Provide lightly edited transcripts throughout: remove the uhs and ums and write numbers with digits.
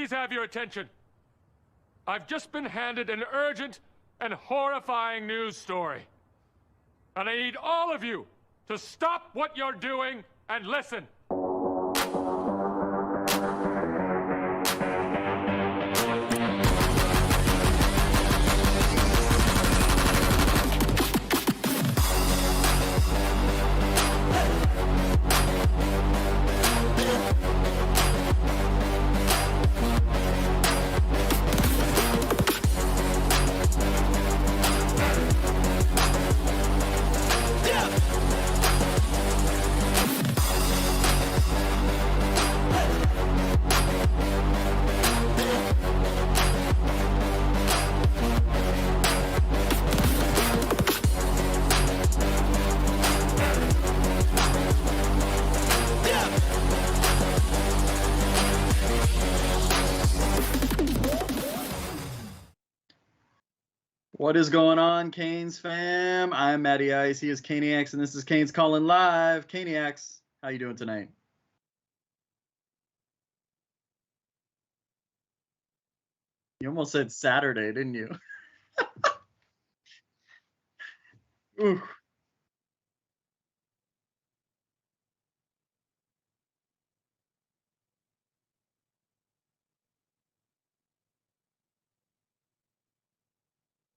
please have your attention? I've just been handed an urgent and horrifying news story. And I need all of you to stop what you're doing and listen. What is going on, Canes fam? I'm Matty Ice. He is Caniacs, and this is Canes Calling Live. Caniacs, how you doing tonight? You almost said Saturday, didn't you? Ooh.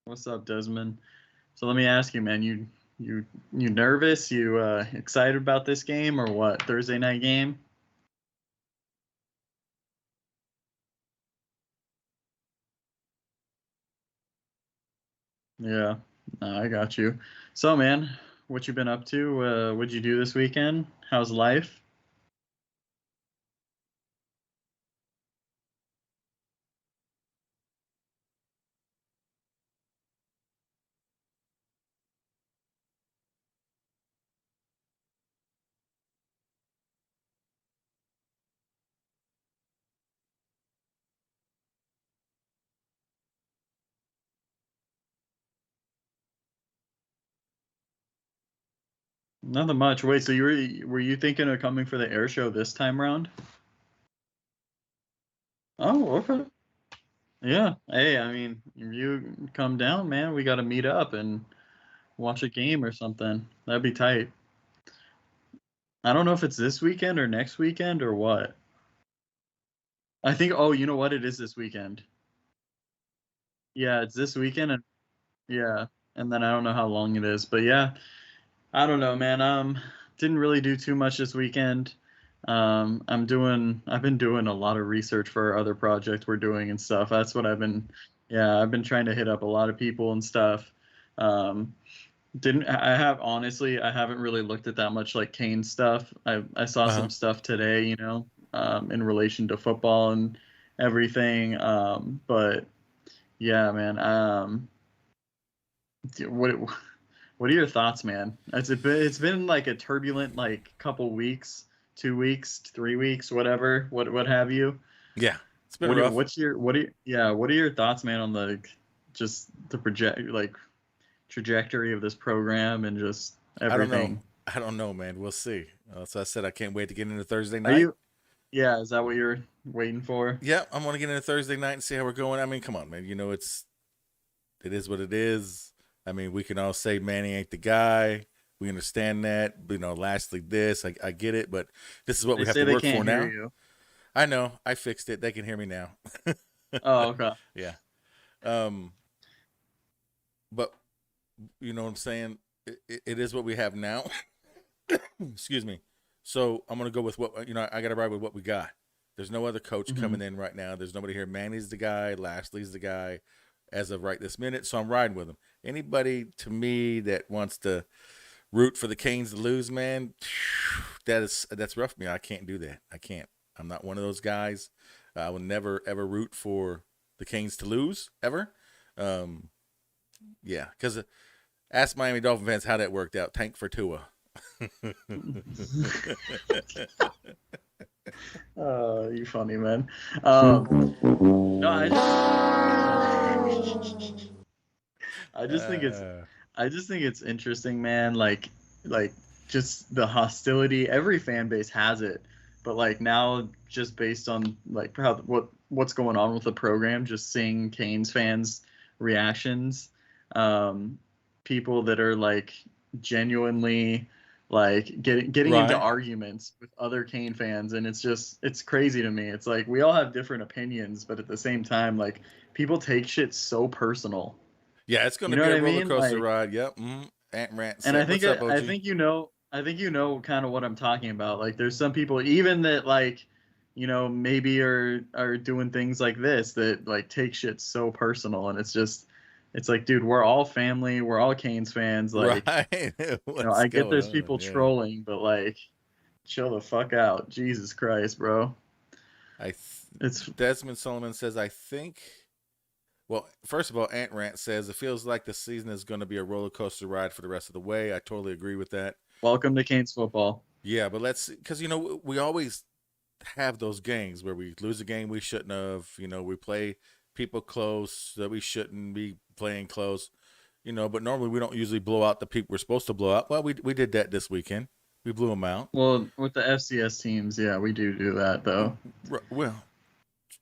What's up, Desmond? So let me ask you, man, you nervous? You excited about this game or what? Thursday night game? Yeah, I got you. So, man, what you been up to? What'd you do this weekend? How's life? Nothing much. Wait, so were you thinking of coming for the air show this time around? Oh, okay. Yeah. Hey, I mean, if you come down, man, we got to meet up and watch a game or something. That'd be tight. I don't know if it's this weekend or next weekend or what. I think, oh, you know what? It is this weekend. Yeah, it's this weekend, and yeah, and then I don't know how long it is, but yeah, I don't know, man. Didn't really do too much this weekend. I've been doing a lot of research for our other project we're doing and stuff. That's what I've been trying to hit up a lot of people and stuff. Honestly, I haven't really looked at that much like Kane stuff. I saw some stuff today, in relation to football and everything. But yeah, man. What are your thoughts, man? It's been like a turbulent like couple weeks, 2 weeks, 3 weeks, whatever, what have you. Yeah, it's been rough. What are your thoughts, man, on the trajectory of this program and just everything? I don't know, man. We'll see. So I said I can't wait to get into Thursday night. Yeah, is that what you're waiting for? Yeah, I'm gonna get into Thursday night and see how we're going. I mean, come on, man. It is what it is. I mean, we can all say Manny ain't the guy. We understand that. Lastly, this, I get it, but this is what we have to work for now. You. I know. I fixed it. They can hear me now. Oh, okay. Yeah. But you know what I'm saying? It is what we have now. Excuse me. So I'm going to go with I got to ride with what we got. There's no other coach coming in right now. There's nobody here. Manny's the guy. Lashley's the guy as of right this minute. So I'm riding with him. Anybody to me that wants to root for the Canes to lose, man, that's rough for me. I can't do that. I can't. I'm not one of those guys. I will never, ever root for the Canes to lose, ever. Yeah, because ask Miami Dolphin fans how that worked out. Tank for Tua. Oh, you funny, man. No, I just think it's interesting, man. Like just the hostility. Every fan base has it But like now, just based on like what's going on with the program, just seeing Canes fans' reactions, people that are like genuinely like getting into Right. arguments with other Cane fans, and it's crazy to me. It's like we all have different opinions, but at the same time, like people take shit so personal. Yeah, it's going You to know be what a I roller mean? coaster Like, ride. Yep. Ant Rant and I said, think "What's up, I OG?" think you know kind of what I'm talking about. Like there's some people even that like, you know, maybe are doing things like this that like take shit so personal, and it's like, dude, we're all family, we're all Canes fans. Like, Right. you know, What's I get going there's on? people Yeah. trolling, but like, chill the fuck out. Jesus Christ, bro. It's Desmond Solomon says, "I think." Well, first of all, Ant Rant says it feels like the season is going to be a roller coaster ride for the rest of the way. I totally agree with that. welcome to Canes football. Yeah, but because we always have those games where we lose a game we shouldn't have. We play people close that we shouldn't be playing close. But normally we don't usually blow out the people we're supposed to blow out. Well, we did that this weekend. We blew them out. Well, with the FCS teams, yeah, we do that though. Well,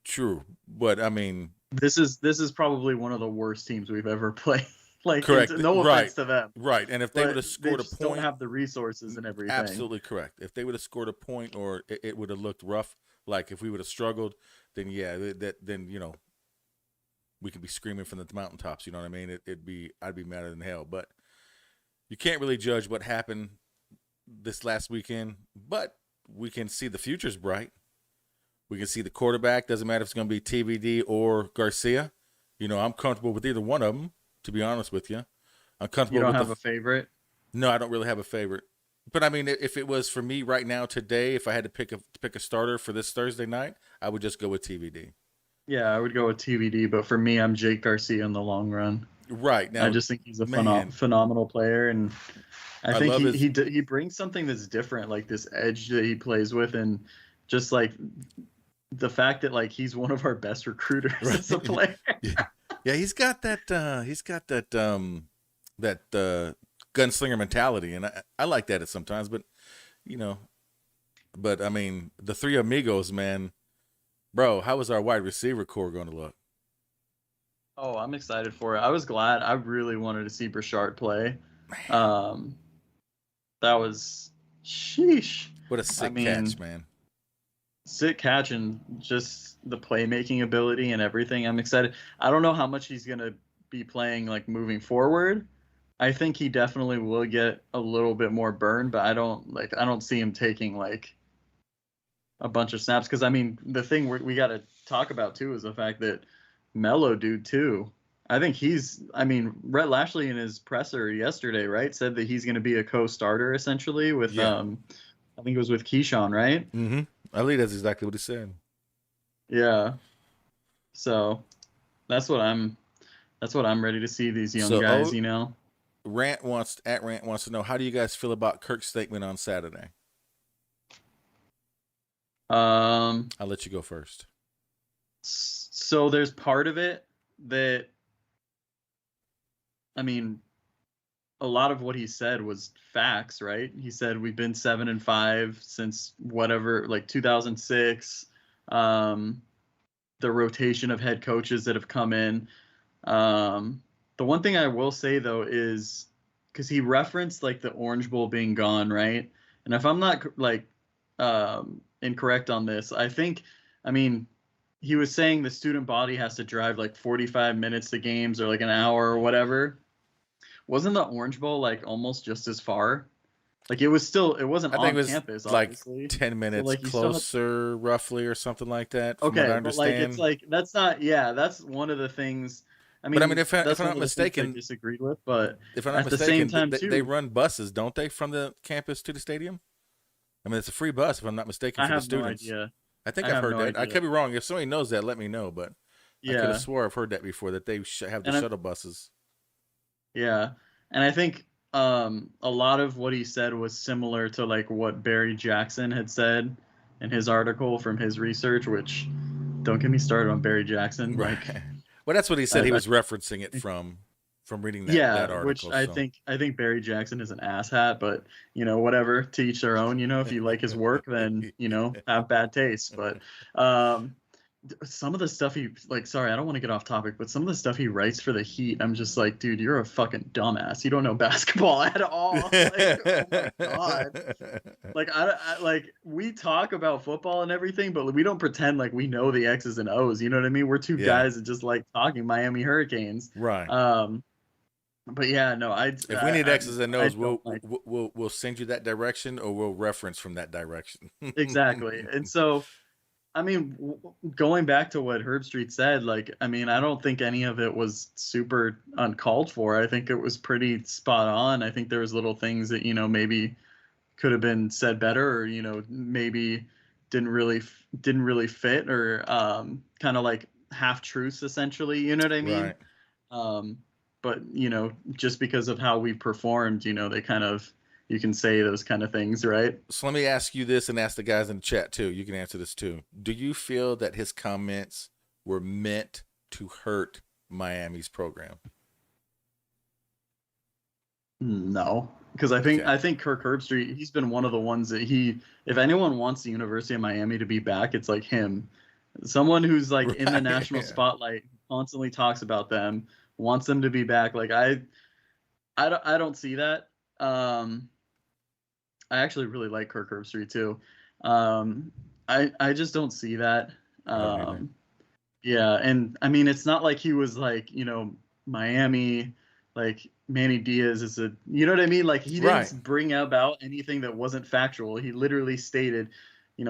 true, but I mean, this is probably one of the worst teams we've ever played. Like, correct. no Right. offense to them, Right. And if they but would have scored they a just point, don't have the resources and everything. absolutely correct. If they would have scored a point, or it would have looked rough, like if we would have struggled, then then we could be screaming from the mountaintops. You know what I mean? I'd be madder than hell. But you can't really judge what happened this last weekend. But we can see the future's bright. We can see the quarterback. Doesn't matter if it's going to be TVD or Garcia. I'm comfortable with either one of them. To be honest with you, I'm comfortable. You don't with have a favorite? No, I don't really have a favorite. But I mean, if it was for me right now today, if I had to pick a starter for this Thursday night, I would just go with TVD. Yeah, I would go with TVD, but for me, I'm Jake Garcia in the long run. Right now, I just think he's a man, phenomenal player, and I think love he brings something that's different, like this edge that he plays with, and just like the fact that like he's one of our best recruiters as a player. Yeah, he's got that gunslinger mentality, and I like that sometimes. But I mean, the three amigos, man, bro, how is our wide receiver core going to look? Oh, I'm excited for it. I was glad. I really wanted to see Brashard play. Man. That was sheesh. What a sick catch, man. Sick catch, and just the playmaking ability and everything. I'm excited. I don't know how much he's going to be playing like moving forward. I think he definitely will get a little bit more burn, but I don't see him taking like a bunch of snaps, because I mean the thing we got to talk about too is the fact that Mello dude too. I think Rhett Lashley in his presser yesterday, right, said that he's going to be a co-starter essentially with I think it was with Keyshawn, right? Mm-hmm. I believe that's exactly what he said. Yeah. So that's what I'm ready to see, these young guys, Rant wants to know, how do you guys feel about Kirk's statement on Saturday? I'll let you go first. So there's part of it that, I mean, a lot of what he said was facts, right? He said we've been 7-5 since whatever, like 2006. The rotation of head coaches that have come in. The one thing I will say though is, because he referenced like the Orange Bowl being gone, right? And if I'm not like incorrect on this, he was saying the student body has to drive like 45 minutes to games, or like an hour or whatever. Wasn't the Orange Bowl like almost just as far? Like it wasn't on campus, obviously. Like 10 minutes closer, roughly, or something like that. Okay, what I but understand. like it's like that's not. Yeah, that's one of the things. I mean, but I mean, if I'm that's one not of the things mistaken, I disagreed with. But if I'm not at the mistaken, same time, they run buses, don't they, from the campus to the stadium? I mean, it's a free bus, if I'm not mistaken, for the students. No idea. I think I've heard that. Idea. I could be wrong. If somebody knows that, let me know. But I could have swore I've heard that before, that they have the shuttle buses. Yeah, and I think a lot of what he said was similar to like what Barry Jackson had said in his article from his research, which, don't get me started on Barry Jackson. Right. Like, well, that's what he said. He was referencing it from. from reading that article. Which I think Barry Jackson is an asshat, but whatever, to each their own. If you like his work, then have bad taste. But some of the stuff he sorry, I don't want to get off topic, but some of the stuff he writes for the Heat, I'm just like, dude, you're a fucking dumbass. You don't know basketball at all. Oh my god. I we talk about football and everything, but we don't pretend like we know the X's and O's. You know what I mean? We're two guys that just like talking Miami Hurricanes. Right. But yeah, no, if we need X's and O's, we'll send you that direction, or we'll reference from that direction. Exactly. And so, I mean, going back to what Herb Street said, I don't think any of it was super uncalled for. I think it was pretty spot on. I think there was little things that, maybe could have been said better, or, maybe didn't really fit, or kind of like half truths, essentially. You know what I mean? Right. But, just because of how we performed, they kind of, you can say those kind of things, right? So let me ask you this, and ask the guys in the chat too. You can answer this too. Do you feel that his comments were meant to hurt Miami's program? No, because I think Kirk Herbstreit, he's been one of the ones that if anyone wants the University of Miami to be back, it's like him. Someone who's in the national spotlight, constantly talks about them, wants them to be back. I don't see that. I actually really like Kirk Herbstreit too. I just don't see that. Yeah, and I mean, it's not like he was Miami, Manny Diaz is a, you know what I mean? He didn't bring about anything that wasn't factual. He literally stated,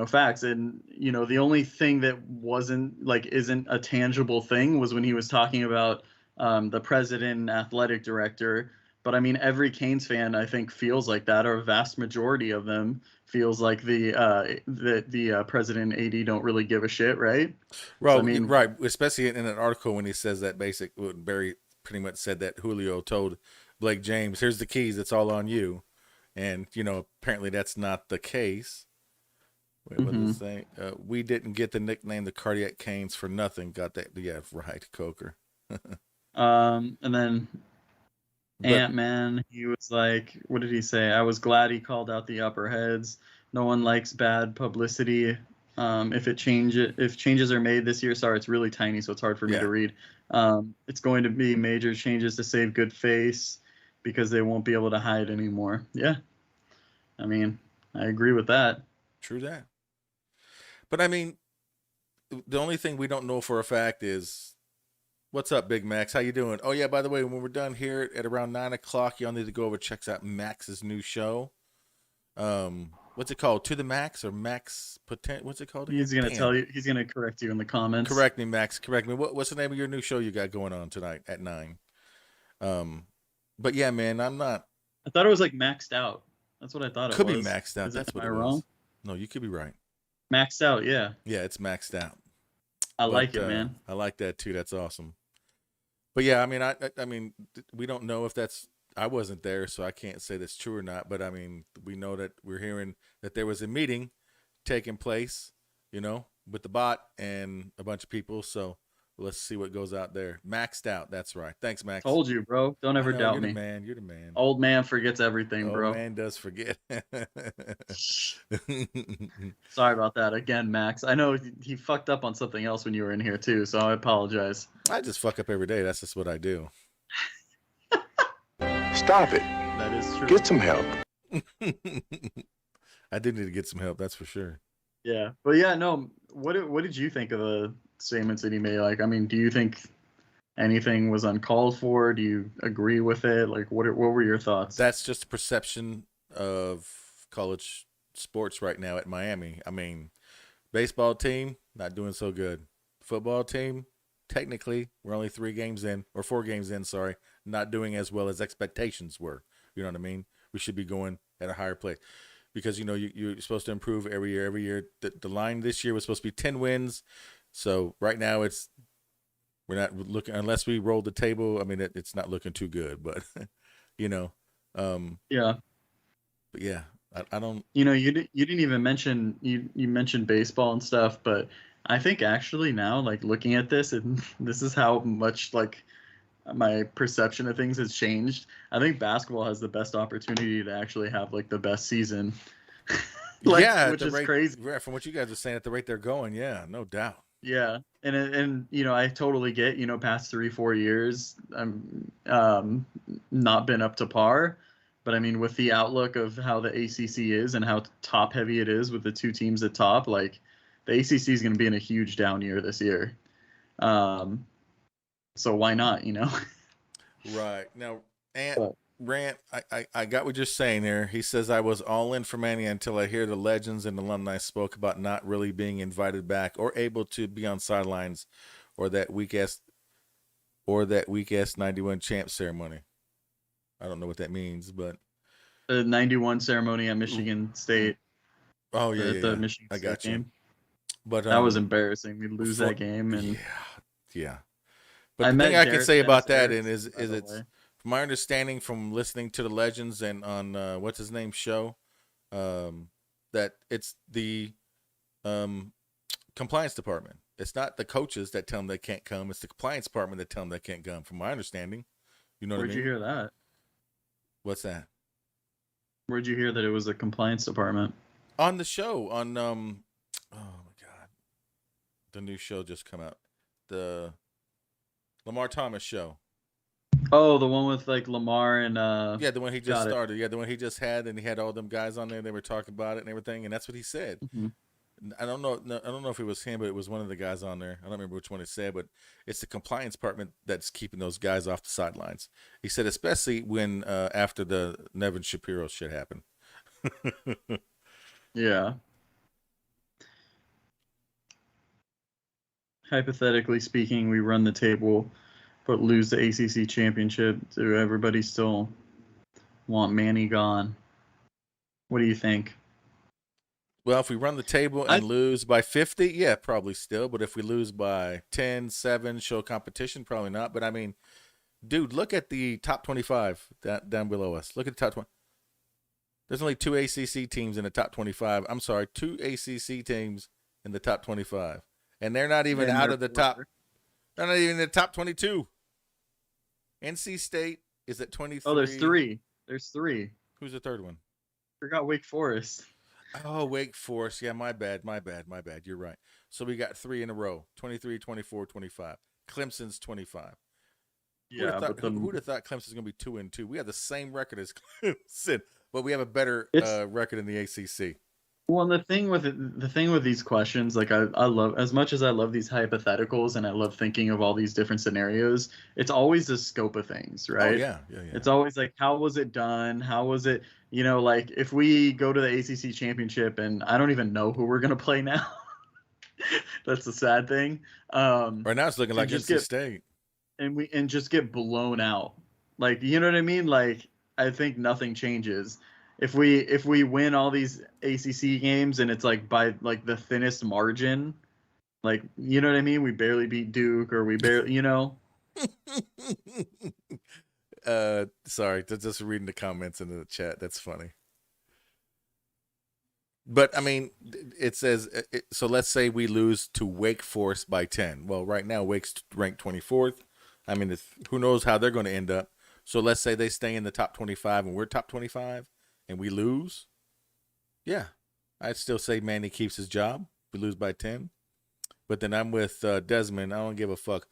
facts. And, the only thing that wasn't isn't a tangible thing was when he was talking about the president and athletic director. But I mean, every Canes fan, I think, feels like that, or a vast majority of them feels like the president and AD don't really give a shit, right? Well, so, right, especially in an article when he says that Barry pretty much said that Julio told Blake James, "Here's the keys, it's all on you," and apparently that's not the case. Wait, what did it say? We didn't get the nickname the Cardiac Canes for nothing. Got that? Yeah, right, Coker. And then Ant-Man, he was like, what did he say? I was glad he called out the upper heads. No one likes bad publicity. If changes are made this year, sorry, it's really tiny, so it's hard for me to read. It's going to be major changes to save good face because they won't be able to hide anymore. Yeah. I mean, I agree with that. True that. But I mean, the only thing we don't know for a fact is, what's up, Big Max? How you doing? Oh, yeah, by the way, when we're done here at around 9 o'clock, y'all need to go over and check out Max's new show. What's it called? To the Max or Max Potent? What's it called again? He's going to tell you. He's going to correct you in the comments. Correct me, Max. Correct me. What's the name of your new show you got going on tonight at 9? But, yeah, man, I'm not. I thought it was Maxed Out. That's what I thought it was. Could be Maxed Out. That's what it was. Am I wrong? No, you could be right. Maxed Out, yeah. Yeah, it's Maxed Out. I like it, man. I like that too. That's awesome. But yeah, I mean, we don't know if that's. I wasn't there, so I can't say that's true or not. But I mean, we know that we're hearing that there was a meeting taking place, with the bot and a bunch of people. So let's see what goes out there. Maxed Out. That's right. Thanks, Max. Told you, bro. Don't ever doubt me. You're the man. Old man forgets everything, bro. Old man does forget. Sorry about that again, Max. I know he fucked up on something else when you were in here too, so I apologize. I just fuck up every day. That's just what I do. Stop it. That is true. Get some help. I do need to get some help. That's for sure. Yeah, but yeah, no. What did you think of the statements that he made? I mean, do you think anything was uncalled for? Do you agree with it? What were your thoughts? That's just a perception of college sports right now at Miami. I mean, baseball team not doing so good. Football team, technically, we're only 4 games in, sorry, not doing as well as expectations were. You know what I mean? We should be going at a higher place. Because, you're supposed to improve every year. Every year, the line this year was supposed to be 10 wins. So right now we're not looking, unless we roll the table. I mean, it's not looking too good, but Yeah. But yeah, I don't. You didn't even mention you mentioned baseball and stuff, but I think actually now, looking at this, and this is how much my perception of things has changed. I think basketball has the best opportunity to actually have like the best season. Which is crazy. Yeah, from what you guys are saying, at the rate they're going, yeah, no doubt. Yeah, and I totally get past 3-4 years, I'm not been up to par, but I mean with the outlook of how the ACC is and how top heavy it is with the two teams at top, like the ACC is going to be in a huge down year this year. So why not, Right. Now, Rant, I got what you're saying there. He says, I was all in for Manny until I hear the legends and alumni spoke about not really being invited back or able to be on sidelines or that weak-ass 91 champ ceremony. I don't know what that means, but... The 91 ceremony at Michigan State. Oh, yeah, the Michigan I State got you. game. But that was embarrassing. We lose that game. And yeah. But the thing I can say about that is it's... From my understanding from listening to the legends and on what's his name show, that it's the compliance department. It's not the coaches that tell them they can't come. It's the compliance department that tell them they can't come. From my understanding, you know what I mean? Where'd you hear that? What's that? Where'd you hear that it was the compliance department? On the show on oh my God, the new show just come out, the Lamar Thomas show. Oh, the one with like Lamar and yeah, the one he just started. Yeah, the one he just had, and he had all them guys on there. They were talking about it and everything, and that's what he said. Mm-hmm. I don't know if it was him, but it was one of the guys on there. I don't remember which one it said, but it's the compliance department that's keeping those guys off the sidelines. He said, especially when after the Nevin Shapiro shit happened. Yeah. Hypothetically speaking, we run the table, but lose the ACC championship. Do everybody still want Manny gone? What do you think? Well, if we run the table and lose by 50, yeah, probably still. But if we lose by 10, 7, show competition, probably not. But I mean, dude, look at the top 25 down below us. Look at the top 20. There's only 2 ACC teams in the top 25. I'm sorry, 2 ACC teams in the top 25. And they're not even out of the top. They're not even in the top 22. NC State is at 23. Oh, there's 3. There's 3. Who's the third one? Forgot Wake Forest. Oh, Wake Forest. Yeah, my bad. You're right. So we got 3 in a row. 23, 24, 25. Clemson's 25. Yeah, who would have thought Clemson's going to be 2-2? We have the same record as Clemson, but we have a better record in the ACC. Well, and the thing with these questions, like I love, as much as I love these hypotheticals and I love thinking of all these different scenarios, it's always the scope of things, right? Oh, yeah. It's always like, how was it done? How was it, like if we go to the ACC championship and I don't even know who we're going to play now. That's the sad thing. Right now it's looking like NC State. And just get blown out. Like, you know what I mean? Like, I think nothing changes. If we win all these ACC games and it's like by like the thinnest margin, like, you know what I mean? We barely beat Duke or we barely, Sorry, just reading the comments in the chat. That's funny. But I mean, it says, so let's say we lose to Wake Forest by 10. Well, right now Wake's ranked 24th. I mean, who knows how they're going to end up. So let's say they stay in the top 25 and we're top 25. And we lose, yeah, I'd still say Manny keeps his job. We lose by 10. But then I'm with Desmond. I don't give a fuck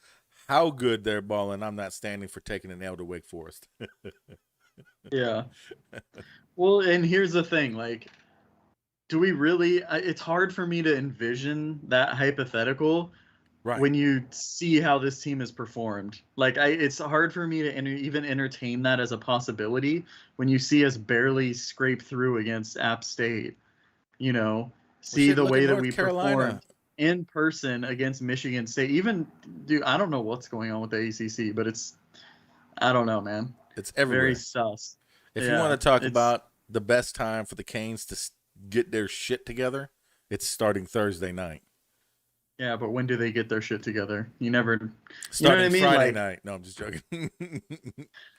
how good they're balling. I'm not standing for taking an L to Wake Forest. Yeah. Well, and here's the thing. Like, do we really – it's hard for me to envision that hypothetical when you see how this team has performed. Like, it's hard for me to even entertain that as a possibility when you see us barely scrape through against App State, see the way that we performed in person against Michigan State. Even, dude, I don't know what's going on with the ACC, but I don't know, man. It's everywhere. Very sus. If you want to talk about the best time for the Canes to get their shit together, it's starting Thursday night. Yeah, but when do they get their shit together? You never. Starting Friday night. No, I'm just joking.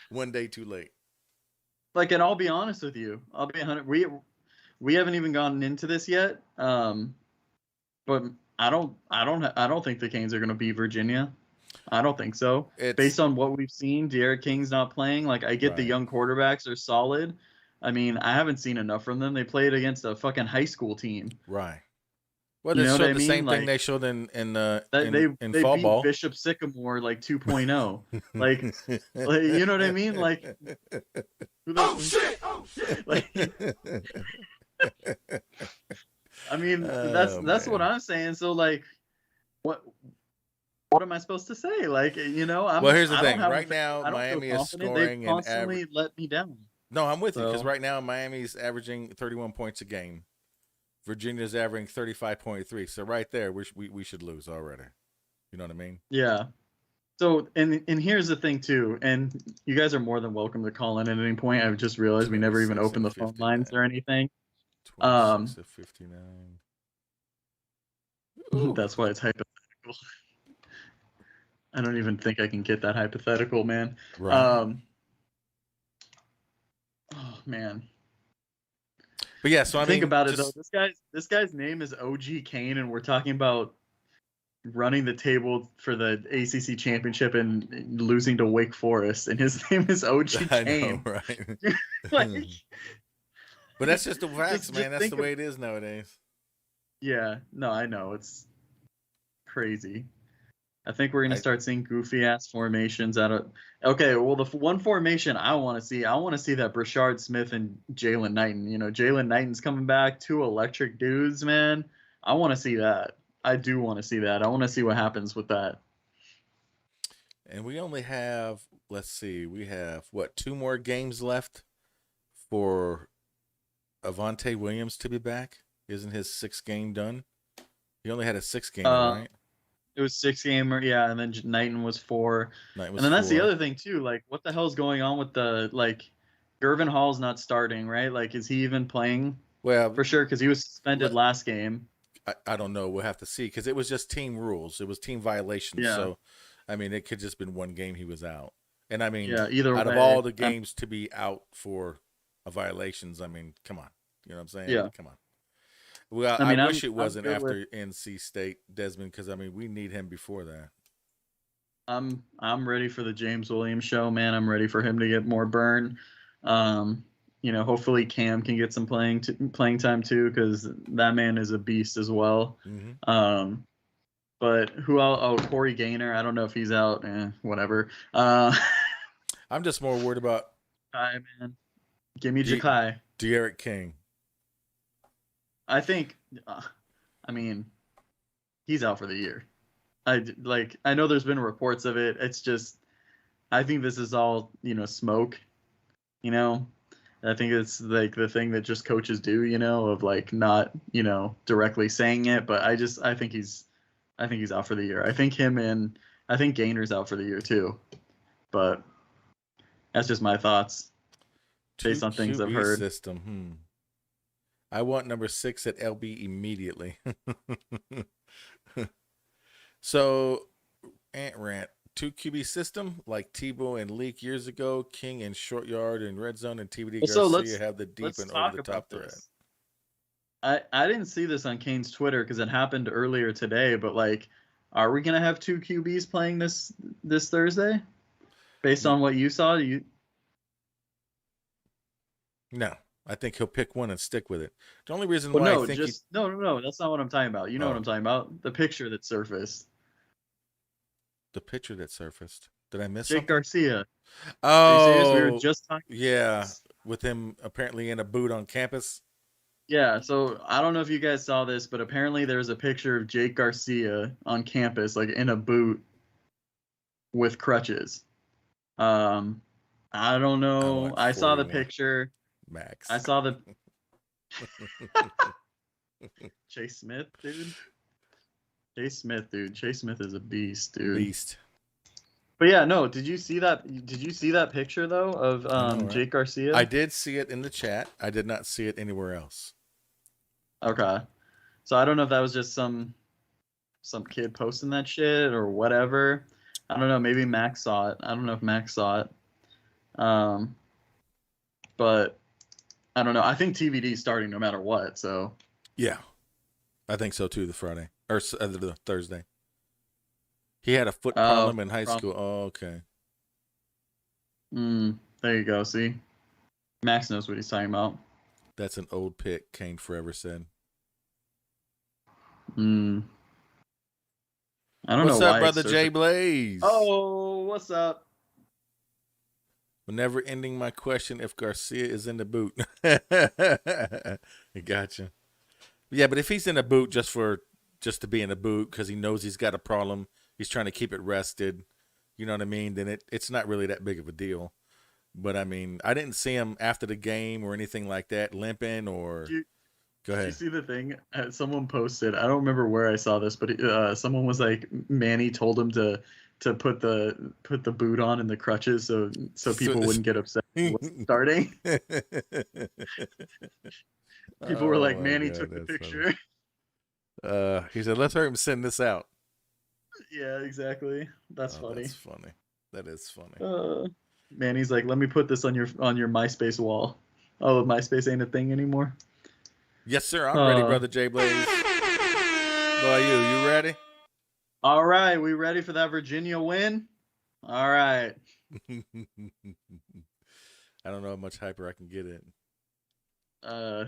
One day too late. Like, and I'll be honest with you. I'll be 100. We haven't even gotten into this yet. But I don't think the Canes are going to beat Virginia. I don't think so. Based on what we've seen, De'Aaron King's not playing. Like, I get the young quarterbacks are solid. I mean, I haven't seen enough from them. They played against a fucking high school team. Right. Well, they showed the same thing they showed in they fall beat ball. Bishop Sycamore like 2.0. like, you know what I mean? Like, oh shit! Like, I mean, that's what I'm saying. So, like, what am I supposed to say? Like, you know, well, here's the thing. Right now, Miami is scoring and constantly let me down. No, I'm with you, because right now Miami's averaging 31 points a game. Virginia's averaging 35.3. So right there, we should lose already. You know what I mean? Yeah. So and here's the thing too, and you guys are more than welcome to call in at any point. I've just realized we never even opened the phone lines or anything. 26 of 59. That's why it's hypothetical. I don't even think I can get that hypothetical, man. Right. Oh man. But yeah, so I think about it though. This guy's name is OG Kane, and we're talking about running the table for the ACC championship and losing to Wake Forest, and his name is OG Kane. I know, right? Like, but that's just the facts, man. That's the way it is nowadays. Yeah, no, I know, it's crazy. I think we're gonna start seeing goofy ass formations out of. Okay, well, the one formation I want to see that Brashard Smith and Jalen Knighton. You know, Jalen Knighton's coming back, 2 electric dudes, man. I want to see that. I do want to see that. I want to see what happens with that. And we only have, let's see, we have 2 more games left for Avante Williams to be back. Isn't his 6th game done? He only had a 6th game, right? It was 6 gamer, yeah, and then Knighton was 4. And then that's the other thing too. Like, what the hell is going on with the Gervin Hall's not starting, right? Like, is he even playing? Well, for sure, because he was suspended last game. I don't know. We'll have to see, because it was just team rules. It was team violations. Yeah. So, I mean, it could just been one game he was out. And I mean, out of all the games to be out for violations, I mean, come on. You know what I'm saying? Yeah. Come on. Well, I wish it wasn't after NC State, Desmond, because I mean, we need him before that. I'm ready for the James Williams show, man. I'm ready for him to get more burn. You know, hopefully Cam can get some playing time too, because that man is a beast as well. Mm-hmm. But who else? Oh, Corey Gaynor. I don't know if he's out. Whatever. I'm just more worried about. Hi, man. Give me Ja'Kai. De'Aaron King. I think, I mean, he's out for the year. I know there's been reports of it. It's just, I think this is all, you know, smoke, you know. I think it's like the thing that just coaches do, you know, of like not, you know, directly saying it, but I think he's out for the year. I think Gaynor's out for the year too, but that's just my thoughts based on things I've heard. System. I want number 6 at LB immediately. So, Rant, 2 QB system like Tebow and Leak years ago, King and short yard and red zone, and TBD Garcia have the deep and over the top threat. I didn't see this on Kane's Twitter because it happened earlier today, but like, are we gonna have 2 QBs playing this Thursday? Based on what you saw, No. I think he'll pick one and stick with it. The only reason why I think no, that's not what I'm talking about. You know what I'm talking about? The picture that surfaced. The picture that surfaced. Did I miss Jake something? Garcia. Oh, we were just talking. Yeah, with him apparently in a boot on campus. Yeah, so I don't know if you guys saw this, but apparently there's a picture of Jake Garcia on campus, like in a boot with crutches. I don't know. I saw the picture. Max. I saw the Chase Smith, dude. Chase Smith is a beast, dude. Beast. But yeah, no. Did you see that? Did you see that picture though of Jake Garcia? I did see it in the chat. I did not see it anywhere else. Okay, so I don't know if that was just some kid posting that shit or whatever. I don't know. Maybe Max saw it. I don't know if Max saw it. But I don't know. I think TBD is starting no matter what. So yeah, I think so too. The Friday or the Thursday. He had a foot Oh, problem in high problem. school. Oh, okay. There you go. See, Max knows what he's talking about. That's an old pick. Kane forever said. I don't What's know up, why. brother Jay Blaze? Oh, what's up? Never ending my question if Garcia is in the boot. Gotcha. Yeah, but if he's in the boot just to be in the boot because he knows he's got a problem, he's trying to keep it rested, you know what I mean, then it's not really that big of a deal. But I mean, I didn't see him after the game or anything like that, limping or. Go ahead. Did you see the thing? Someone posted. I don't remember where I saw this, but someone was like, Manny told him to put the boot on and the crutches so people wouldn't get upset starting. People were like, Manny took the picture. He said, "Let's hurry him send this out." Yeah, exactly. That's funny. That's funny. That is funny. Manny's like, let me put this on your MySpace wall. Oh, MySpace ain't a thing anymore. Yes, sir. I'm ready, brother Jay Blaze. How about you? You ready? All right, we ready for that Virginia win? All right. I don't know how much hyper I can get it.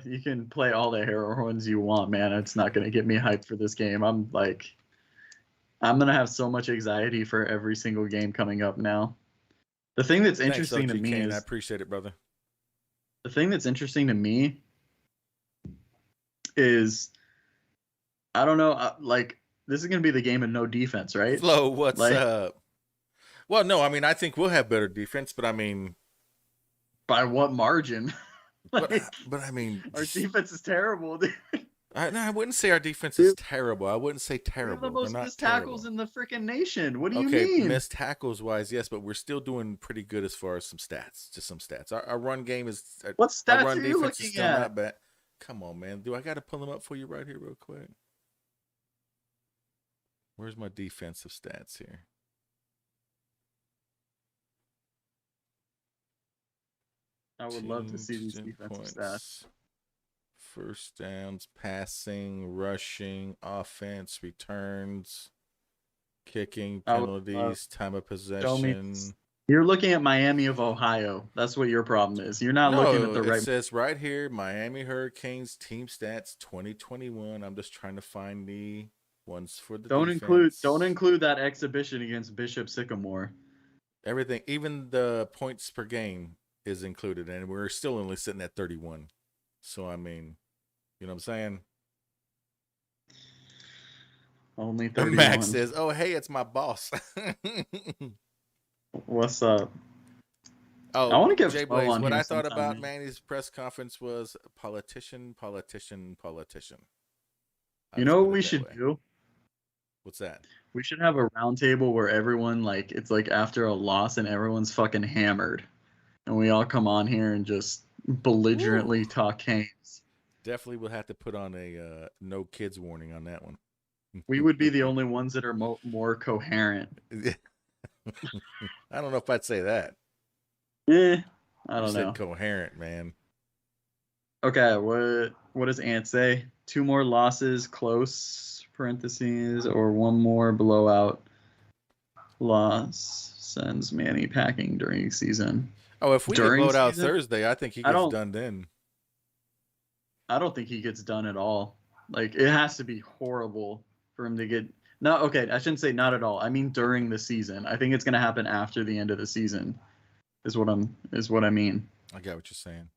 You can play all the hero horns you want, man. It's not gonna get me hyped for this game. I'm gonna have so much anxiety for every single game coming up now. The thing that's interesting to me is, I appreciate it, brother. The thing that's interesting to me is, I don't know, this is gonna be the game of no defense, right? Flo, what's up? Well, no, I mean, I think we'll have better defense, but I mean, by what margin? but I mean, our defense is terrible, dude. I wouldn't say our defense is terrible. I wouldn't say terrible. We have the most missed tackles in the freaking nation. What do you mean? Okay, missed tackles wise, yes, but we're still doing pretty good as far as some stats. Just some stats. Our run game is. What stats our run are you defense looking is still at? not bad. Come on, man. Do I got to pull them up for you right here, real quick? Where's my defensive stats here? I would love to see these defensive stats. First downs, passing, rushing, offense, returns, kicking, penalties, time of possession. You're looking at Miami of Ohio. That's what your problem is. You're not looking at the right. It says right here, Miami Hurricanes team stats 2021. I'm just trying to find the ones for the defense. Don't include that exhibition against Bishop Sycamore. Everything, even the points per game is included, and we're still only sitting at 31. So I mean, you know what I'm saying? Only 31. Max says, "Oh, hey, it's my boss." What's up? Oh, I want to get Jay Blaze. What I thought about Manny's press conference was politician. You know what we should do? What's that? We should have a round table where everyone, it's like after a loss and everyone's fucking hammered, and we all come on here and just belligerently talk games. Definitely will have to put on a no kids warning on that one. We would be the only ones that are more coherent. I don't know if I'd say that. I don't know. Said coherent, man. Okay, what does Ant say? 2 more losses, close parentheses, or 1 more blowout loss sends Manny packing during season. Oh, if we get blowed out Thursday, I think he gets done then. I don't think he gets done at all. It has to be horrible for him to get. No, okay, I shouldn't say not at all. I mean during the season. I think it's going to happen after the end of the season. Is what I mean. I get what you're saying.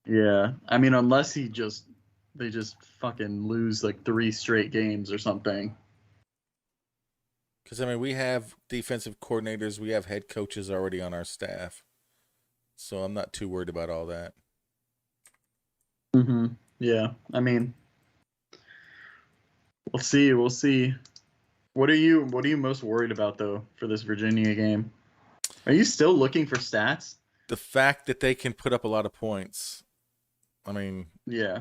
Yeah, I mean unless they just fucking lose 3 straight games or something. Because I mean we have defensive coordinators, we have head coaches already on our staff, so I'm not too worried about all that. Yeah, I mean, we'll see. What are you most worried about though for this Virginia game? Are you still looking for stats? The fact that they can put up a lot of points. I mean, yeah.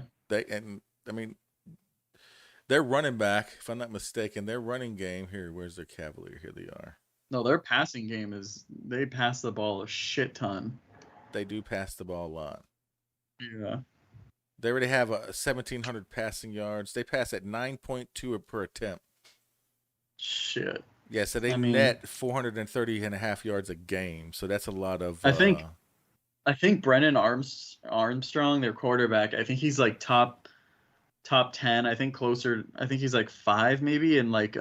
Their running back, if I'm not mistaken, their running game here. Where's their Cavalier? Here they are. No, their passing game they pass the ball a shit ton. They do pass the ball a lot. Yeah. They already have 1,700 passing yards. They pass at 9.2 per attempt. Shit. Yeah, so they I mean, net 430.5 yards a game. So that's a lot of. I think Brennan Armstrong, their quarterback, I think he's like top 10. I think closer. I think he's like 5 maybe in like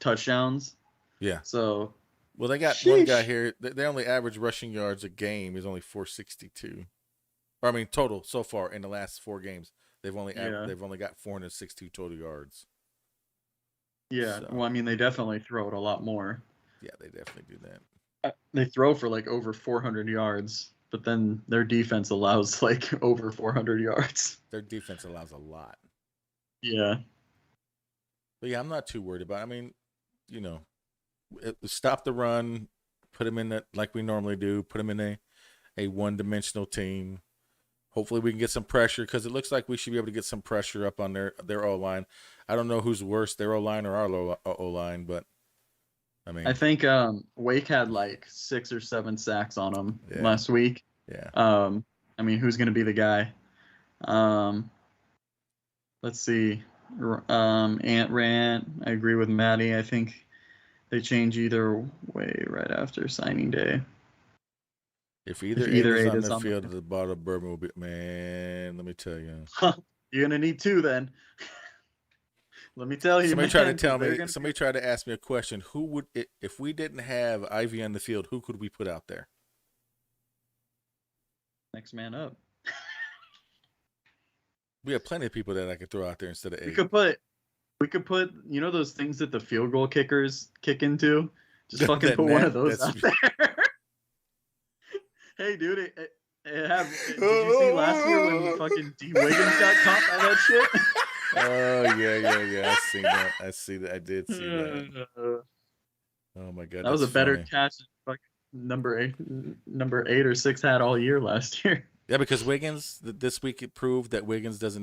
touchdowns. Yeah. So. Well, they got one guy here. They only average rushing yards a game is only 462. Or I mean, total so far in the last 4 games, they've only got 462 total yards. Yeah. So. Well, I mean, they definitely throw it a lot more. Yeah, they definitely do that. They throw for like over 400 yards, but then their defense allows like over 400 yards. Their defense allows a lot. Yeah. But yeah, I'm not too worried about it. I mean, stop the run, put them in like we normally do, put them in a one-dimensional team. Hopefully we can get some pressure because it looks like we should be able to get some pressure up on their O-line. I don't know who's worse, their O-line or our O-line, but I mean, I think Wake had like 6 or 7 sacks on him last week. Yeah. I mean, who's going to be the guy? Let's see. Rant. I agree with Maddie. I think they change either way right after signing day. If either eight is on the field, the bottle of bourbon will be. Man, let me tell you. You're gonna need 2 then. Let me tell you. Somebody tried to ask me a question. Who would, if we didn't have Ivy on the field, who could we put out there? Next man up. We have plenty of people that I could throw out there instead of 8. We could put those things that the field goal kickers kick into. Just fucking put one of those out there. Hey, dude, did you see last year when fucking D. Wiggins got caught by that shit? Oh yeah. I see that. I did see that. Oh my god, that was a better catch than fucking number 8 or 6 had all year last year. Yeah, because Wiggins this week it proved that Wiggins does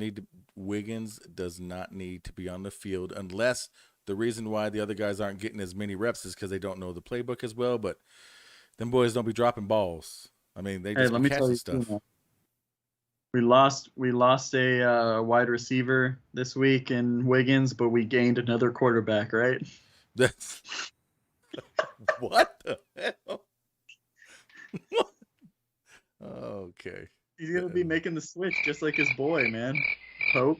not need to be on the field unless the reason why the other guys aren't getting as many reps is because they don't know the playbook as well. But them boys don't be dropping balls. I mean, they just be catching stuff. We lost a wide receiver this week in Wiggins, but we gained another quarterback, right? That's what the hell? Okay. He's gonna be making the switch just like his boy, man. Pope.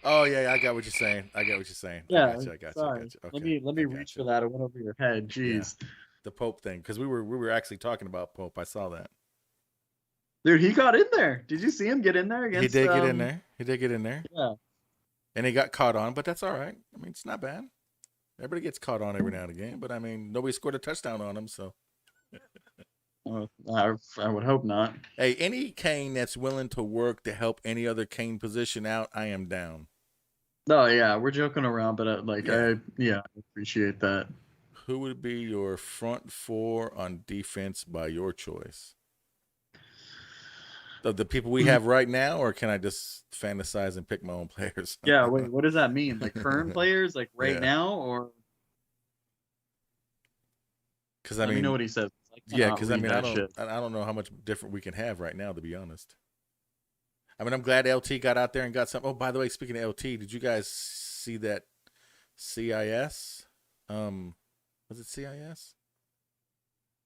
Oh yeah, I got what you're saying. Yeah, I got sorry. you. Okay. Let me reach for that. It went over your head. Jeez. Yeah. The Pope thing, because we were actually talking about Pope. I saw that. Dude, he got in there. Did you see him get in there against? He did get in there. Yeah. And he got caught on, but that's all right. I mean, it's not bad. Everybody gets caught on every now and again, but I mean, nobody scored a touchdown on him, so. I would hope not. Hey, any Kane that's willing to work to help any other Kane position out, I am down. No, yeah, we're joking around, but I appreciate that. Who would be your front 4 on defense by your choice? Of the people we have right now, or can I just fantasize and pick my own players? Yeah, wait, what does that mean? Like current players, like now, or? Because I mean, you know what he says. Because I mean, I don't know how much different we can have right now, to be honest. I mean, I'm glad LT got out there and got some. Oh, by the way, speaking of LT, did you guys see that CIS? Was it CIS?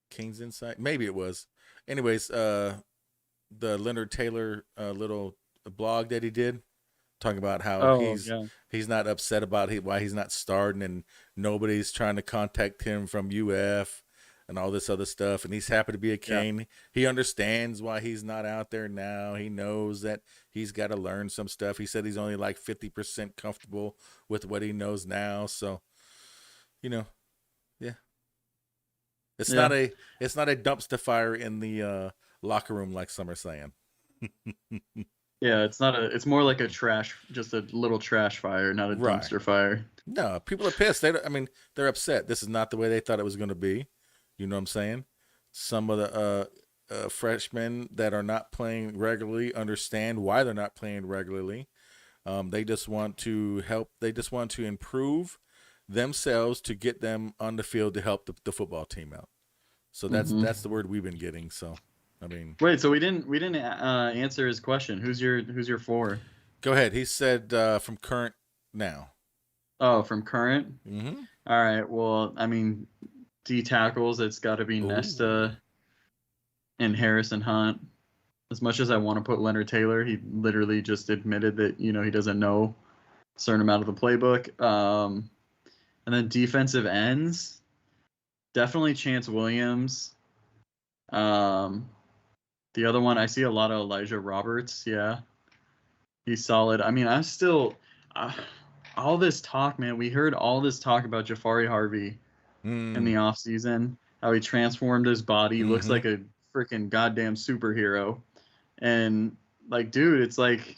King's Insight? Maybe it was. Anyways, the Leonard Taylor little blog that he did, talking about how he's not upset about why he's not starting and nobody's trying to contact him from UF and all this other stuff, and he's happy to be a Cane. Yeah. He understands why he's not out there now. He knows that he's got to learn some stuff. He said he's only like 50% comfortable with what he knows now. So, yeah. It's not a dumpster fire in the locker room like some are saying. Yeah, it's more like just a little trash fire, not a dumpster fire. No, people are pissed. They're upset. This is not the way they thought it was going to be. You know what I'm saying? Some of the freshmen that are not playing regularly understand why they're not playing regularly. They just want to help. They just want to improve themselves to get them on the field to help the football team out. So that's the word we've been getting. So, I mean, wait. So we didn't answer his question. Who's your 4? Go ahead. He said from current now. Oh, from current? Mm-hmm. All right. Well, I mean, D tackles, it's got to be Ooh. Nesta and Harrison Hunt. As much as I want to put Leonard Taylor, he literally just admitted that, he doesn't know a certain amount of the playbook. And then defensive ends, definitely Chance Williams. The other one, I see a lot of Elijah Roberts. Yeah, he's solid. I mean, I'm still all this talk, man. We heard all this talk about Jafari Harvey in the offseason, how he transformed his body, looks like a freaking goddamn superhero. And like, dude, it's like,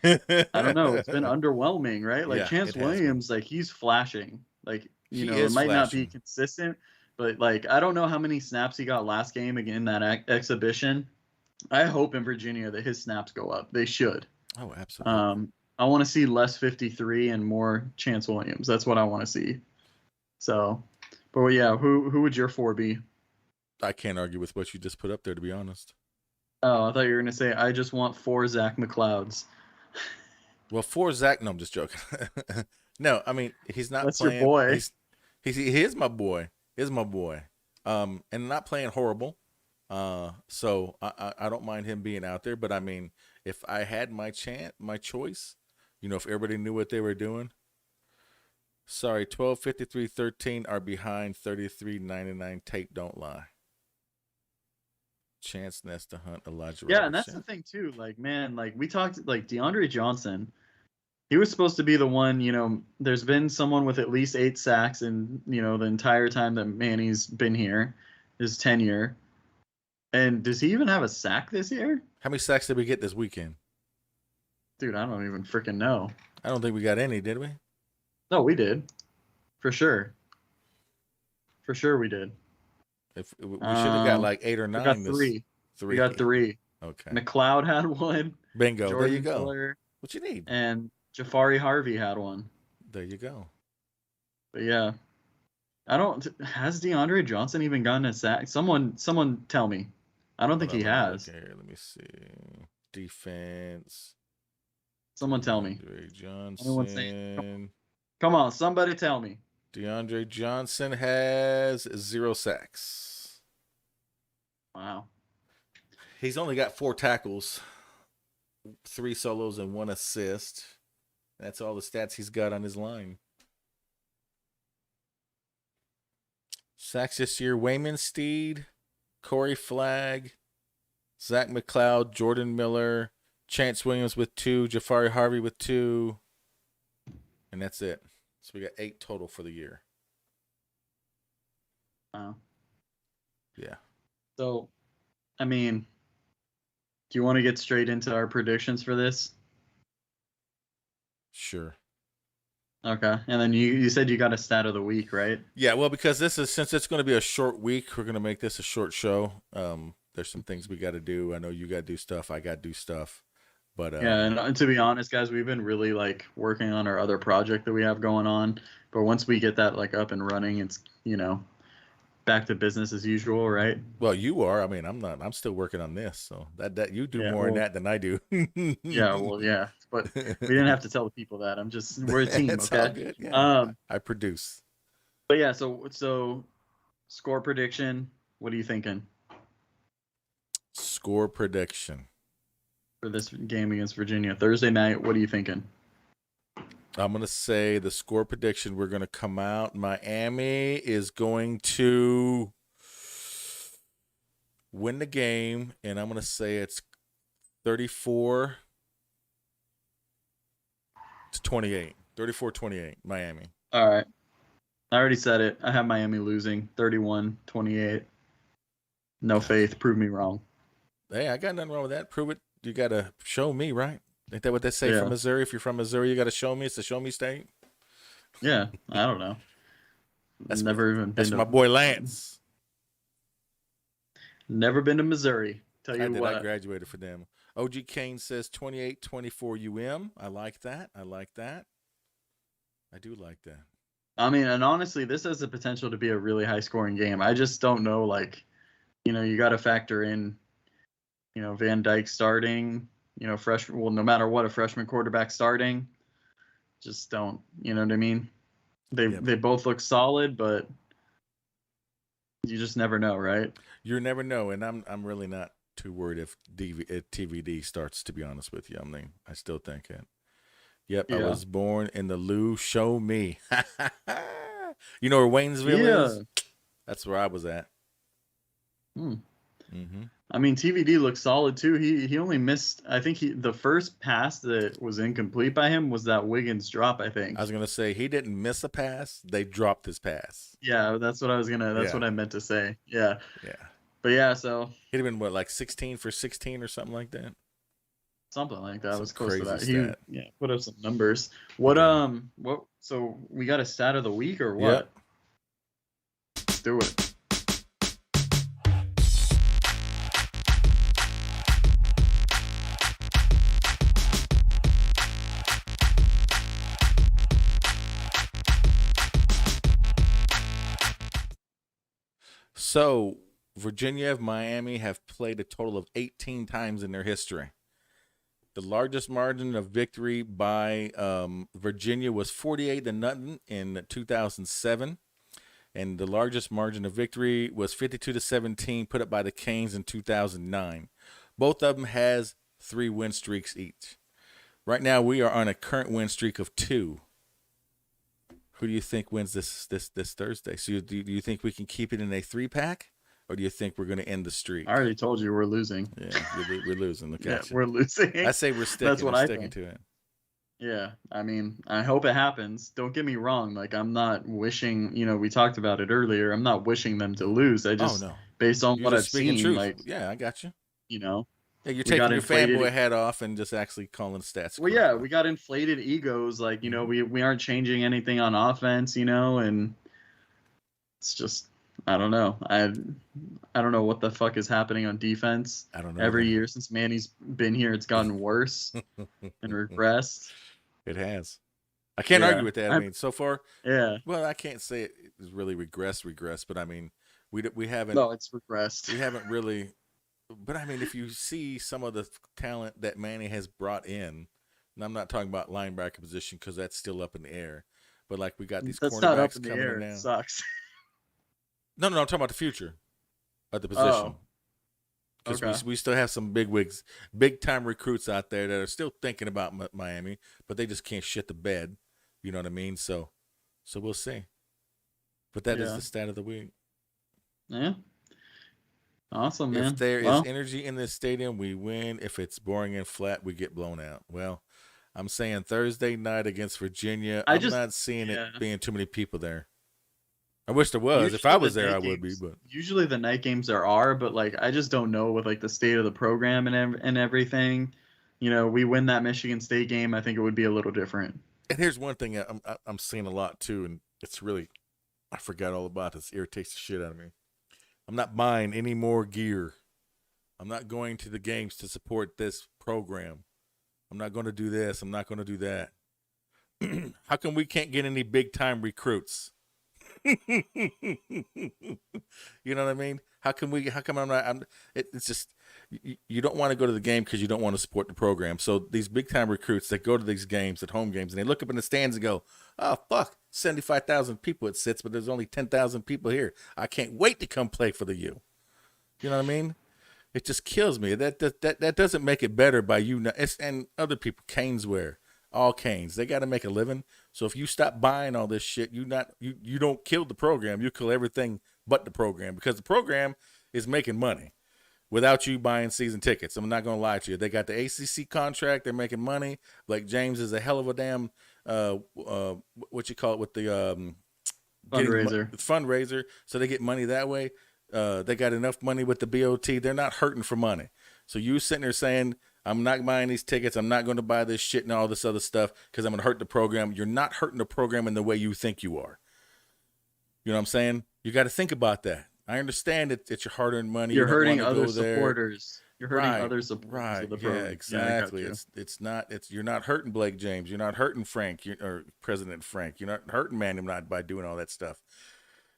I don't know, it's been underwhelming, right? Like Yeah, Chance it has been. Williams, like he's flashing. Like, He it is might not be flashing. consistent, but like I don't know how many snaps he got last game again in that exhibition. I hope in Virginia that his snaps go up. They should. Oh, absolutely. I want to see less 53 and more Chance Williams. That's what I want to see. So, but yeah, who would your 4 be? I can't argue with what you just put up there, to be honest. Oh, I thought you were gonna say I just want 4 Zach McLeods. Well, for Zach, no, I'm just joking. No, I mean he's not That's playing. your boy. He is my boy. Is my boy. And not playing horrible. So I don't mind him being out there. But I mean, if I had my choice, if everybody knew what they were doing. Sorry, 12-53-13 are behind 33-99. Tape don't lie. Chance, Nesta, Hunt, Elijah. Yeah, Roberts. and that's the thing too. Like, man, like we talked, like DeAndre Johnson. He was supposed to be the one. There's been someone with at least 8 sacks in the entire time that Mannys been here, his tenure. And does he even have a sack this year? How many sacks did we get this weekend? Dude, I don't even freaking know. I don't think we got any, did we? No, we did. For sure. For sure we did. If we should have got like 8 or 9. We got 3. We got 3. Okay. McLeod had one. Bingo. Jordan there you go. Miller, what you need? and Jafari Harvey had one. There you go. But yeah. Has DeAndre Johnson even gotten a sack? Someone tell me. I don't think he has. Okay, let me see. Defense. Someone tell me. DeAndre Anyone Johnson. Come on, somebody tell me. DeAndre Johnson has 0 sacks. Wow. He's only got 4 tackles, 3 solos, and 1 assist. That's all the stats he's got on his line. Sacks this year: Wayman Steed, Corey Flagg, Zach McLeod, Jordan Miller, Chance Williams with 2, Jafari Harvey with 2, and that's it. So we got 8 total for the year. Wow. Yeah. So, I mean, do you want to get straight into our predictions for this? Sure. Okay. And then you said you got a stat of the week, right? Yeah, well, because since it's going to be a short week, we're going to make this a short show. There's some things we got to do. I know you got to do stuff. I got to do stuff. But yeah, and to be honest, guys, we've been really working on our other project that we have going on. But once we get that up and running, it's back to business as usual, right? Well, you are. I mean, I'm not. I'm still working on this, so that you do more in that than I do. Yeah, well, yeah, but we didn't have to tell the people that. We're a team, It's okay? all good. Yeah, I produce. But yeah, so score prediction. What are you thinking? Score prediction For this game against Virginia Thursday night, what are you thinking? I'm going to say the score prediction. We're going to come out. Miami is going to win the game, and I'm going to say it's 34-28. 34-28, Miami. All right. I already said it. I have Miami losing 31-28. No faith. Prove me wrong. Hey, I got nothing wrong with that. Prove it. You got to show me, right? Ain't that what they say Yeah. from Missouri? If you're from Missouri, you got to show me. It's a show me state. Yeah, I don't know. That's Been my boy Lance. Never been to Missouri. Tell you what. I graduated for them. OG Kane says 28-24 UM. I like that. I do like that. I mean, and honestly, this has the potential to be a really high-scoring game. I just don't know, you got to factor in, Van Dyke starting, no matter what, a freshman quarterback starting. just don't. You know what I mean? They Yep. they both look solid, but you just never know, right? You never know, and I'm really not too worried if TVD starts. To be honest with you, I mean, I still think it. Yep, I Yeah. was born in the Lou. Show me. You know where Waynesville Yeah. is? That's where I was at. Hmm. Mm-hmm. I mean, TVD looks solid too. He only missed. I think the first pass that was incomplete by him was that Wiggins drop. I think. I was gonna say he didn't miss a pass; they dropped his pass. Yeah, that's what I was gonna. That's Yeah. what I meant to say. Yeah. Yeah, But yeah, so he'd have been what, like 16 for 16 or something like that. something like that. Some Was close to that. crazy stat. Yeah, put up some numbers. What Yeah. what? So we got a stat of the week or what? Yep. Let's do it. So Virginia and Miami have played a total of 18 times in their history. The largest margin of victory by Virginia was 48-0 in 2007. And the largest margin of victory was 52-17 put up by the Canes in 2009. Both of them has 3 win streaks each. Right now we are on a current win streak of 2. Who do you think wins this Thursday? So do you think we can keep it in a 3-pack, or do you think we're going to end the streak? I already told you we're losing. Yeah, we're losing. Look at you. We're losing. I say we're sticking. That's what we're I sticking think. to it. Yeah, I mean, I hope it happens. Don't get me wrong. Like, I'm not wishing. We talked about it earlier. I'm not wishing them to lose. I just, no. based on You're what I've just speaking seen, truth. like, Yeah, I got you. yeah, Yeah, you're we taking got your inflated- fanboy hat off and just actually calling stats. Well, yeah, we got inflated egos. Like, we aren't changing anything on offense. And it's just, I don't know. I don't know what the fuck is happening on defense. I don't know. Every year since Manny's been here, it's gotten worse and regressed. It has. I can't argue with that. I mean, so far, Yeah. well, I can't say it is really regressed, but I mean, we haven't. No, it's regressed. We haven't really. But I mean, if you see some of the talent that Manny has brought in, and I'm not talking about linebacker position because that's still up in the air, but like we got these That's not up cornerbacks in the coming air. in It now. sucks. No, I'm talking about the future of the position. Because Okay. we still have some big time recruits out there that are still thinking about Miami, but they just can't shit the bed. You know what I mean? So we'll see. But that is Yeah. the stat of the week. Yeah. Awesome, man. If there Well, is energy in this stadium, we win. If it's boring and flat, we get blown out. Well, I'm saying Thursday night against Virginia. I'm not seeing it being too many people there. I wish there was. If I was there, I would be. But usually the night games there are, but like I just don't know with like the state of the program and everything. We win that Michigan State game, I think it would be a little different. And here's one thing I'm seeing a lot too, and it's really, I forgot all about this. It irritates the shit out of me. I'm not buying any more gear. I'm not going to the games to support this program. I'm not going to do this. I'm not going to do that. How come we can't get any big time recruits? You know what I mean? How come I'm not? It's just you don't want to go to the game because you don't want to support the program. So these big time recruits that go to these games at home games and they look up in the stands and go, "Oh fuck, 75,000 people it sits, but there's only 10,000 people here. I can't wait to come play for the U." You know what I mean? It just kills me. That doesn't make it better by you. And other people, Canes wear. All Canes. They got to make a living. So if you stop buying all this shit, you don't kill the program. You kill everything but the program because the program is making money without you buying season tickets. I'm not going to lie to you. They got the ACC contract. They're making money. Blake James is a hell of a damn what you call it with the fundraiser. So they get money that way. They got enough money with the BOT. They're not hurting for money. So you sitting there saying, I'm not buying these tickets. I'm not going to buy this shit and all this other stuff because I'm going to hurt the program. You're not hurting the program in the way you think you are. You know what I'm saying? You got to think about that. I understand that it's your hard-earned money. You're hurting other supporters. You're hurting other supporters right. of the program. Yeah, exactly. You're not hurting Blake James. You're not hurting Frank or President Frank. You're not hurting Manny by doing all that stuff.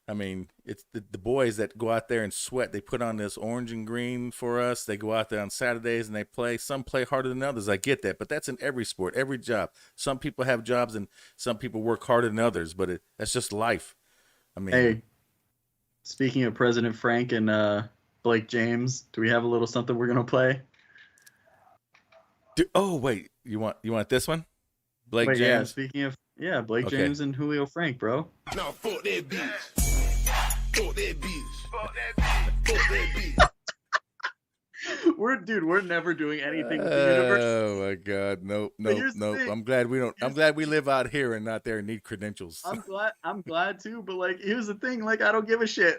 I mean, it's the boys that go out there and sweat. They put on this orange and green for us. They go out there on Saturdays and they play. Some play harder than others. I get that, but that's in every sport, every job. Some people have jobs and some people work harder than others, but that's just life. I mean, Hey, speaking of President Frank and Blake James, do we have a little something we're gonna play? oh wait, you want this one? Blake Wait, James. yeah. Speaking of Blake Okay. James and Julio Frank, bro. Nah, fuck that bitch. Fuck that bitch. Fuck that bitch. Fuck that bitch. We're never doing anything with the universe. Oh my God, nope. here's the thing. I'm glad we don't. I'm glad we live out here and not there and need credentials. I'm glad too, but like, here's the thing, like, I don't give a shit.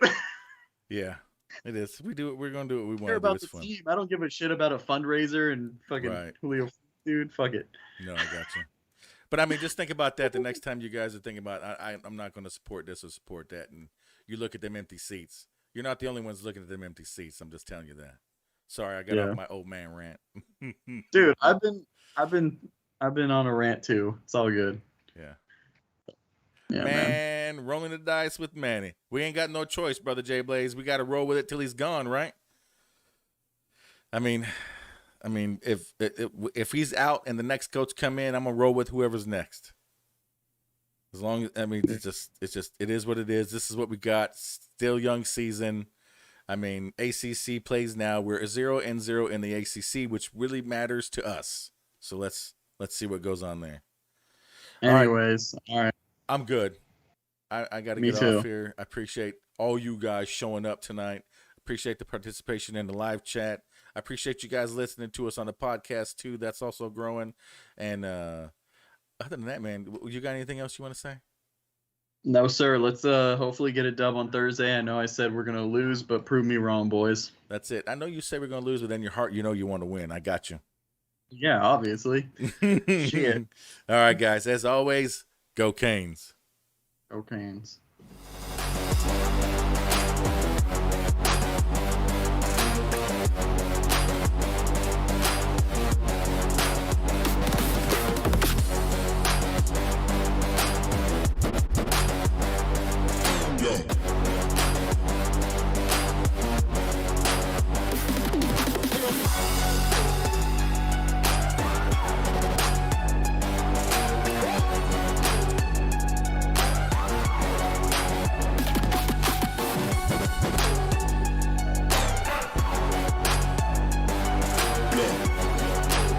Yeah, it is. We do it. We're gonna do what we I care want to do. about It's the fun. team. I don't give a shit about a fundraiser and fucking Right. Julio, dude. Fuck it. No, I got you. But I mean, just think about that the next time you guys are thinking about, I'm not going to support this or support that, and you look at them empty seats. You're not the only ones looking at them empty seats. I'm just telling you that. Sorry, I got off my old man rant. Dude, I've been on a rant too. It's all good. Yeah. Yeah, man. Man, rolling the dice with Manny. We ain't got no choice, brother J Blaze. We got to roll with it till he's gone, right? I mean, if he's out and the next coach come in, I'm gonna roll with whoever's next. As long as it's just it is what it is. This is what we got. Still young season. I mean, ACC plays now. We're 0-0 in the ACC, which really matters to us. So let's see what goes on there. Anyways, all right. I'm good. I got to get off here. I appreciate all you guys showing up tonight. Appreciate the participation in the live chat. I appreciate you guys listening to us on the podcast too. That's also growing. And other than that, man, you got anything else you want to say? No, sir. Let's hopefully get a dub on Thursday. I know I said we're gonna lose, but prove me wrong, boys. That's it. I know you say we're gonna lose, but in your heart, you know you want to win. I got you. Yeah, obviously. Shit. All right, guys. As always, go Canes. Go Canes.